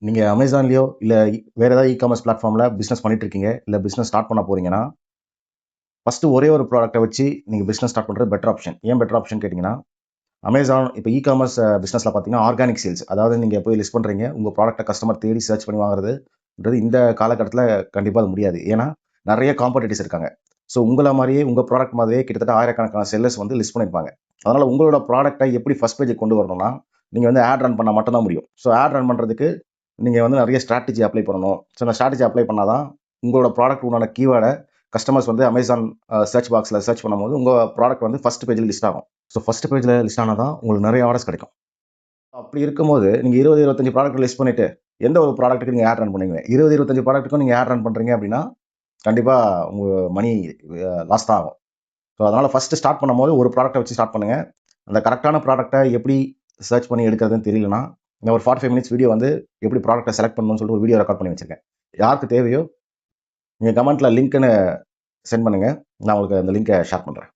நீங்கள் அமேசான்லேயோ இல்லை வேறு ஏதாவது காமர்ஸ் பிளாட்ஃபார்மில் பிஸ்னஸ் பண்ணிட்டு இருக்கீங்க, இல்லை பிஸ்னஸ் ஸ்டார்ட் பண்ண போகிறீங்கன்னா, ஃபஸ்ட்டு ஒரே ஒரு ப்ராடக்ட்டை வச்சு நீங்கள் பிஸ்னஸ் ஸ்டார்ட் பண்ணுறது பெட்டர் ஆப்ஷன். ஏன் பெட்டர் ஆப்ஷன் கேட்டிங்கன்னா, அமேசான் இப்போ காமர்ஸ் பிஸ்னஸில் பார்த்தீங்கன்னா ஆர்கானிக் சேல்ஸ், அதாவது நீங்கள் போய் லிஸ்ட் பண்ணுறீங்க, உங்கள் ப்ராடக்ட்டை கஸ்டமர் தேடி சர்ச் பண்ணி வாங்குறதுன்றது இந்த காலகட்டத்தில் கண்டிப்பாக அது முடியாது. ஏன்னா நிறைய காம்படிட்டர்ஸ் இருக்காங்க. ஸோ உங்களை மாதிரியே உங்கள் ப்ராடக்ட் மாதிரியே கிட்டத்தட்ட ஆயிரக்கணக்கான செல்லர்ஸ் வந்து லிஸ்ட் பண்ணியிருப்பாங்க. அதனால் உங்களோட ப்ராடக்ட்டை எப்படி ஃபஸ்ட் பேஜுக்கு கொண்டு வரணும்னா, நீங்கள் வந்து ஆட் ரன் பண்ணால் மட்டும்தான் முடியும். ஸோ ஆட் ரன் பண்ணுறதுக்கு நீங்கள் வந்து நிறைய ஸ்ட்ராட்டஜி அப்ளை பண்ணணும். ஸோ அந்த ஸ்ட்ராட்டஜி அப்ளை பண்ணால் தான் உங்களோட ப்ராடக்ட் உண்டான கீவேர்டை கஸ்டமர்ஸ் வந்து அமேசான் சர்ச் பாக்ஸில் சர்ச் பண்ணும்போது உங்கள் ப்ராடக்ட் வந்து ஃபஸ்ட் பேஜில் லிஸ்ட் ஆகும். ஸோ ஃபஸ்ட் பேஜில் லிஸ்ட் ஆனால் தான் உங்களுக்கு நிறைய ஆர்டர்ஸ் கிடைக்கும். அப்படி இருக்கும்போது நீங்கள் 20-25 ப்ராடக்ட் லிஸ்ட் பண்ணிவிட்டு எந்த ஒரு ப்ராடக்ட்டுக்கு நீங்கள் ஆட் ரன் பண்ணுவீங்க? 20-25 ப்ராடக்ட்டுக்கும் நீங்கள் ஆட் ரன் பண்ணுறீங்க அப்படின்னா கண்டிப்பாக உங்கள் மணி லாஸ் தான் ஆகும். ஸோ அதனால் ஃபஸ்ட்டு ஸ்டார்ட் பண்ணும்போது ஒரு ப்ராடக்ட்டை வச்சு ஸ்டார்ட் பண்ணுங்கள். அந்த கரெக்டான ப்ராடக்ட்டை எப்படி சர்ச் பண்ணி எடுக்கிறதுன்னு தெரியலனா, நான் ஒரு 45 மினிட்ஸ் வீடியோ வந்து எப்படி ப்ராடக்ட்டை செலக்ட் பண்ணணும்னு சொல்லிட்டு ஒரு வீடியோ ரெக்கார்ட் பண்ணி வச்சுருக்கேன். யாருக்கு தேவையோ நீங்கள் கமெண்ட்டில் லிங்க்குன்னு சென்ட் பண்ணுங்கள். நான் உங்களுக்கு அந்த லிங்கை ஷேர் பண்ணுறேன்.